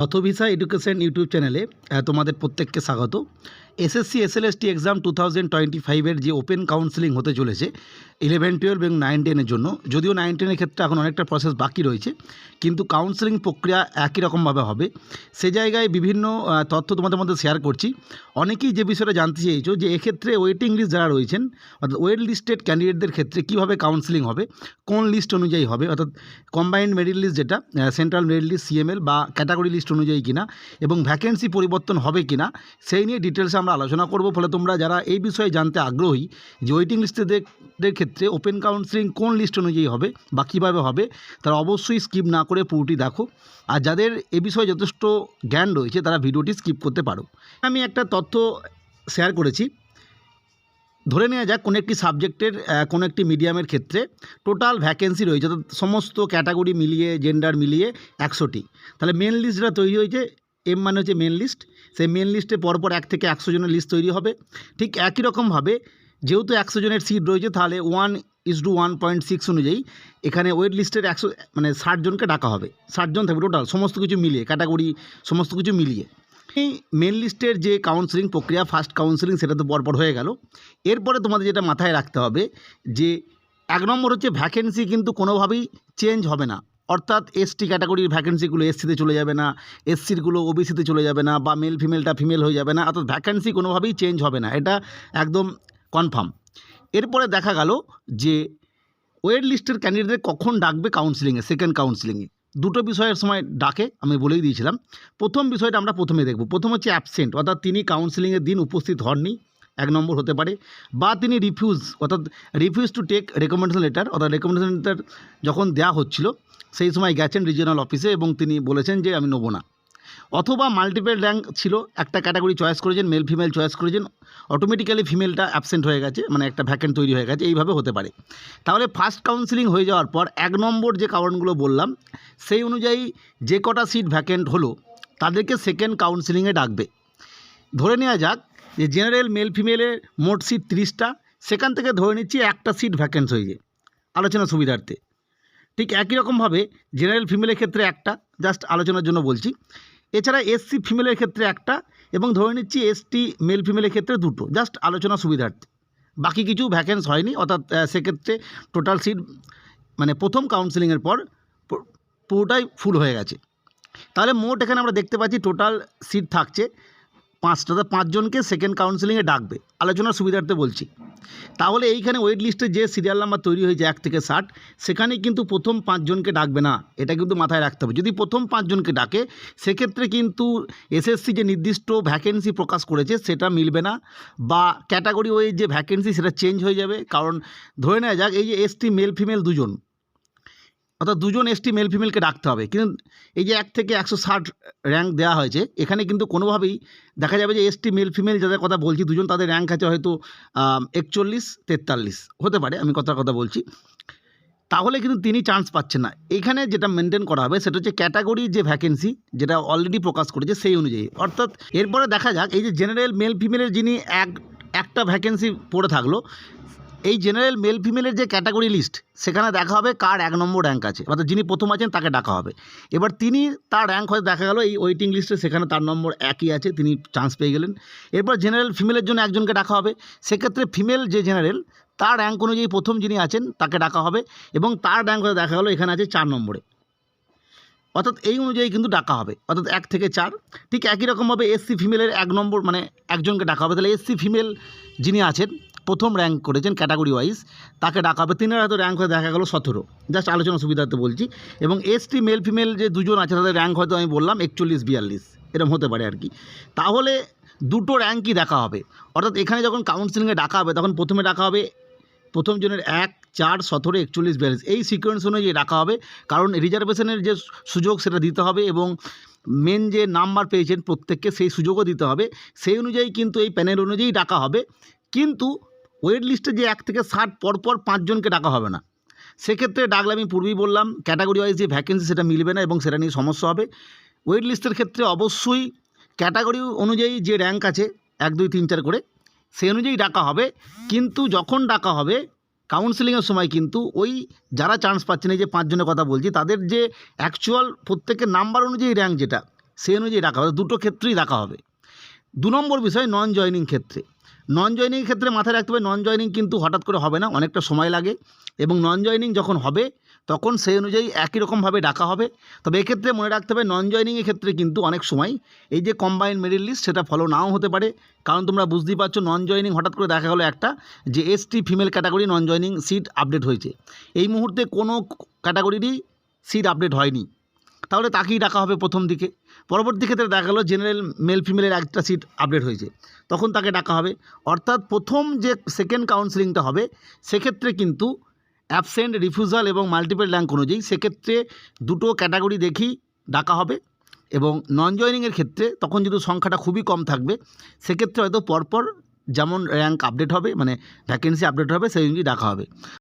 অথভিসা education YouTube চ্যানেলে তোমাদের প্রত্যেককে স্বাগত। এসএসসি এসএলএসটি এক্সাম 2025-এর যে ওপেন কাউন্সেলিং হতে চলেছে 11, 12 এবং 9, 10-এর জন্য, যদিও 9, 10-এর ক্ষেত্রে এখন অনেকটা প্রসেস বাকি রয়েছে, কিন্তু কাউন্সেলিং প্রক্রিয়া একই রকমভাবে হবে। সে জায়গায় বিভিন্ন তথ্য তোমাদের মধ্যে শেয়ার করছি। অনেকেই যে বিষয়টা জানতে চেয়েছো যে এক্ষেত্রে ওয়েটিং লিস্ট যারা রয়েছেন, অর্থাৎ ওয়েট লিস্টেড ক্যান্ডিডেটদের ক্ষেত্রে কীভাবে কাউন্সেলিং হবে, কোন লিস্ট অনুযায়ী হবে, অর্থাৎ কম্বাইন্ড মেরিট লিস্ট যেটা সেন্ট্রাল মেরিট লিস্ট সিএমএল বা ক্যাটাগরি লিস্ট অনুযায়ী কিনা, এবং ভ্যাকেন্সি পরিবর্তন হবে কিনা, সেই নিয়ে ডিটেলসে আমরা আলোচনা করব। ফলে তোমরা যারা এই বিষয়ে জানতে আগ্রহী যে ওয়েটিং লিস্টেদের ক্ষেত্রে ওপেন কাউন্সেলিং কোন লিস্ট অনুযায়ী হবে বা কীভাবে হবে, তারা অবশ্যই স্কিপ না করে পুরোটি দেখো। আর যাদের এ বিষয়ে যথেষ্ট জ্ঞান রয়েছে তারা ভিডিওটি স্কিপ করতে পারো। আমি একটা তথ্য শেয়ার করেছি। ধরে নেওয়া যাক কোনো একটি সাবজেক্টের কোনো একটি মিডিয়ামের ক্ষেত্রে টোটাল ভ্যাকেন্সি রয়েছে, অর্থাৎ সমস্ত ক্যাটাগরি মিলিয়ে জেন্ডার মিলিয়ে 100টি। তাহলে মেন লিস্ট যেটা তৈরি হয়েছে, এম মানে হচ্ছে মেন লিস্ট, সেই মেন লিস্টে পরপর 1 থেকে 100 জনের লিস্ট তৈরি হবে। ঠিক একই রকমভাবে যেহেতু 100 জনের সিট রয়েছে, তাহলে 1:1.6 অনুযায়ী এখানে ওয়েট লিস্টের 100 মানে 60 জনকে ডাকা হবে। 60 জন থাকবে টোটাল, সমস্ত কিছু মিলিয়ে, ক্যাটাগরি সমস্ত কিছু মিলিয়ে। এই মেন লিস্টের যে কাউন্সেলিং প্রক্রিয়া, ফার্স্ট কাউন্সেলিং, সেটা তো পরপর হয়ে গেল। এরপরে তোমাদের যেটা মাথায় রাখতে হবে যে 1 নম্বর হচ্ছে ভ্যাকেন্সি কিন্তু কোনোভাবেই চেঞ্জ হবে না। অর্থাৎ এসটি ক্যাটাগরির ভ্যাকেন্সিগুলো এসসিতে চলে যাবে না, এসসিরগুলো ওবিসিতে চলে যাবে না, বা মেল ফিমেলটা ফিমেল হয়ে যাবে না, অর্থাৎ ভ্যাকেন্সি কোনোভাবেই চেঞ্জ হবে না, এটা একদম কনফার্ম। এরপরে দেখা গেল যে ওয়েট লিস্টের ক্যান্ডিডেটদের কখন ডাকবে কাউন্সেলিংয়ে, সেকেন্ড কাউন্সেলিংয়ে। দুটো বিষয়ের সময় ডাকে, আমি বলেই দিয়েছিলাম। প্রথম বিষয়টা আমরা প্রথমে দেখব। প্রথম হচ্ছে অ্যাবসেন্ট, অর্থাৎ তিনি কাউন্সেলিংয়ের দিন উপস্থিত হননি, 1 নম্বর হতে পারে। বা তিনি refuse to take recommendation letter, অর্থাৎ রেকমেন্ডেশন লেটার যখন দেওয়া হচ্ছিল সেই সময় গেছেন রিজিওনাল অফিসে এবং তিনি বলেছেন যে আমি নেবো না। অথবা মাল্টিপল র্যাঙ্ক ছিল, একটা ক্যাটাগরি চয়েস করেছেন, মেল ফিমেল চয়েস করেছেন, অটোমেটিক্যালি ফিমেলটা অ্যাবসেন্ট হয়ে গেছে, মানে একটা ভ্যাকেন্ট তৈরি হয়ে গেছে, এইভাবে হতে পারে। তাহলে ফার্স্ট কাউন্সেলিং হয়ে যাওয়ার পর 1 নম্বর যে কারণগুলো বললাম সেই অনুযায়ী যে কটা সিট ভ্যাকেন্ট হলো তাদেরকে সেকেন্ড কাউন্সেলিংয়ে ডাকবে। ধরে নেওয়া যাক যে জেনারেল মেল ফিমেলের মোট সিট 30টা, সেখান থেকে ধরে নিচ্ছি একটা সিট ভ্যাকেন্ট হয়ে যায় আলোচনা সুবিধার্থে। ঠিক একই রকমভাবে জেনারেল ফিমেলের ক্ষেত্রে একটা, জাস্ট আলোচনার জন্য বলছি। এছাড়া এসসি ফিমেলের ক্ষেত্রে একটা, এবং ধরে নিচ্ছি এসটি মেল ফিমেলের ক্ষেত্রে 2টো, জাস্ট আলোচনা সুবিধার্থে। বাকি কিছু ভ্যাকেন্স হয়নি, অর্থাৎ সেক্ষেত্রে টোটাল সিট মানে প্রথম কাউন্সেলিংয়ের পর পুরোটাই ফুল হয়ে গেছে। তাহলে মোট এখানে আমরা দেখতে পাচ্ছি টোটাল সিট থাকছে 5টা, 5 জনকে সেকেন্ড কাউন্সেলিংয়ে ডাকবে, আলোচনার সুবিধার্থে বলছি। তাহলে এইখানে ওয়েট লিস্টে যে সিরিয়াল নাম্বার তৈরি হয়েছে 1 থেকে 60, সেখানে কিন্তু প্রথম 5 জনকে ডাকবে না, এটা কিন্তু মাথায় রাখতে হবে। যদি প্রথম 5 জনকে ডাকে সেক্ষেত্রে কিন্তু এসএসসি যে নির্দিষ্ট ভ্যাকেন্সি প্রকাশ করেছে সেটা মিলবে না, বা ক্যাটাগরি ওয়াইজ যে ভ্যাকেন্সি সেটা চেঞ্জ হয়ে যাবে। কারণ ধরে নেওয়া যাক এই যে এসটি মেল ফিমেল 2 জন, অর্থাৎ 2 জন এসটি মেল ফিমেলকে ডাকতে হবে, কিন্তু এই যে 1 থেকে 160 র্যাঙ্ক দেওয়া হয়েছে, এখানে কিন্তু কোনোভাবেই দেখা যাবে যে এসটি মেল ফিমেল যাদের কথা বলছি 2 জন, তাদের র্যাঙ্ক আছে হয়তো 41, 43 হতে পারে, আমি কথা বলছি। তাহলে কিন্তু তিনি চান্স পাচ্ছেন না। এইখানে যেটা মেনটেন করা হবে সেটা হচ্ছে ক্যাটাগরি যে ভ্যাকেন্সি যেটা অলরেডি প্রকাশ করেছে সেই অনুযায়ী। অর্থাৎ এরপরে দেখা যাক এই যে জেনারেল মেল ফিমেলের যিনি একটা ভ্যাকেন্সি পড়ে থাকলো, এই জেনারেল মেল ফিমেলের যে ক্যাটাগরি লিস্ট সেখানে দেখা হবে কার 1 নম্বর র্যাঙ্ক আছে, অর্থাৎ যিনি প্রথম আছেন তাকে ডাকা হবে। এবার তিনি তার র্যাঙ্ক হয়তো দেখা গেল এই ওয়েটিং লিস্টে সেখানে তার নম্বর 1ই আছে, তিনি চান্স পেয়ে গেলেন। এরপর জেনারেল ফিমেলের জন্য একজনকে ডাকা হবে, সেক্ষেত্রে ফিমেল যে জেনারেল তার র্যাঙ্ক অনুযায়ী প্রথম যিনি আছেন তাকে ডাকা হবে, এবং তার র্যাঙ্ক হয়তো দেখা গেলো এখানে আছে 4 নম্বরে, অর্থাৎ এই অনুযায়ী কিন্তু ডাকা হবে, অর্থাৎ 1 থেকে 4। ঠিক একই রকমভাবে এসসি ফিমেলের 1 নম্বর মানে একজনকে ডাকা হবে। তাহলে এসসি ফিমেল যিনি আছেন প্রথম র্যাঙ্ক করেছেন ক্যাটাগরি ওয়াইজ তাকে ডাকা হবে, তিনের হয়তো র্যাঙ্ক হয়ে দেখা গেলো 17, জাস্ট আলোচনা সুবিধার্থে বলছি। এবং এসটি মেল ফিমেল যে 2 জন আছে তাদের র্যাঙ্ক হয়তো আমি বললাম 41, 42 এরকম হতে পারে আর কি। তাহলে দুটো র্যাঙ্কই দেখা হবে, অর্থাৎ এখানে যখন কাউন্সেলিংয়ে ডাকা হবে তখন প্রথমে ডাকা হবে প্রথম জনের 1, 4, 17, 41, 42 এই সিকোয়েন্স অনুযায়ী রাখা হবে। কারণ রিজার্ভেশনের যে সুযোগ সেটা দিতে হবে, এবং মেন যে নাম্বার পেয়েছেন প্রত্যেককে সেই সুযোগও দিতে হবে। সেই অনুযায়ী কিন্তু এই প্যানেল অনুযায়ী ডাকা হবে। কিন্তু ওয়েট লিস্টে যে 1 থেকে 60 পরপর 5 জনকে ডাকা হবে না। সেক্ষেত্রে ডাকলে আমি পূর্বেই বললাম ক্যাটাগরি ওয়াইজ যে ভ্যাকেন্সি সেটা মিলবে না, এবং সেটা নিয়ে সমস্যা হবে। ওয়েট লিস্টের ক্ষেত্রে অবশ্যই ক্যাটাগরি অনুযায়ী যে র্যাঙ্ক আছে 1, 2, 3, 4 করে সেই অনুযায়ী ডাকা হবে। কিন্তু যখন ডাকা হবে কাউন্সেলিংয়ের সময় কিন্তু ওই যারা চান্স পাচ্ছেন, এই যে 5 জনের কথা বলছি, তাদের যে অ্যাকচুয়াল প্রত্যেকের নাম্বার অনুযায়ী র্যাঙ্ক যেটা সেই অনুযায়ী ডাকা হবে, দুটো ক্ষেত্রেই ডাকা হবে। 2 নম্বর বিষয় নন জয়নিং ক্ষেত্রে। নন জয়নিং ক্ষেত্রে মাথায় রাখতে হবে নন জয়নিং কিন্তু হঠাৎ করে হবে না, অনেকটা সময় লাগে, এবং নন জয়নিং যখন হবে তখন সেই অনুযায়ী একই রকমভাবে ডাকা হবে। তবে এক্ষেত্রে মনে রাখতে হবে নন জয়নিংয়ের ক্ষেত্রে কিন্তু অনেক সময় এই যে কম্বাইন্ড মেরিট লিস্ট সেটা ফলো নাও হতে পারে, কারণ তোমরা বুঝতেই পারছো নন জয়নিং হঠাৎ করে দেখা গেলো একটা যে ST female category non joining seat update হয়েছে, এই মুহূর্তে কোনো ক্যাটাগরিরই সিট আপডেট হয়নি, তাহলে তাকেই ডাকা হবে প্রথম দিকে। পরবর্তী ক্ষেত্রে দেখা গেলো জেনারেল মেল ফিমেলের একটা সিট আপডেট হয়েছে, তখন তাকে ডাকা হবে। অর্থাৎ প্রথম যে সেকেন্ড কাউন্সেলিংটা হবে সেক্ষেত্রে কিন্তু অ্যাবসেন্ট, রিফিউজাল এবং মাল্টিপল র্যাঙ্ক অনুযায়ী সেক্ষেত্রে দুটো ক্যাটাগরি দেখেই ডাকা হবে। এবং নন জয়নিংয়ের ক্ষেত্রে তখন যদি সংখ্যাটা খুবই কম থাকবে সেক্ষেত্রে হয়তো পরপর যেমন র্যাঙ্ক আপডেট হবে, মানে ভ্যাকেন্সি আপডেট হবে, সেই অনুযায়ী ডাকা হবে।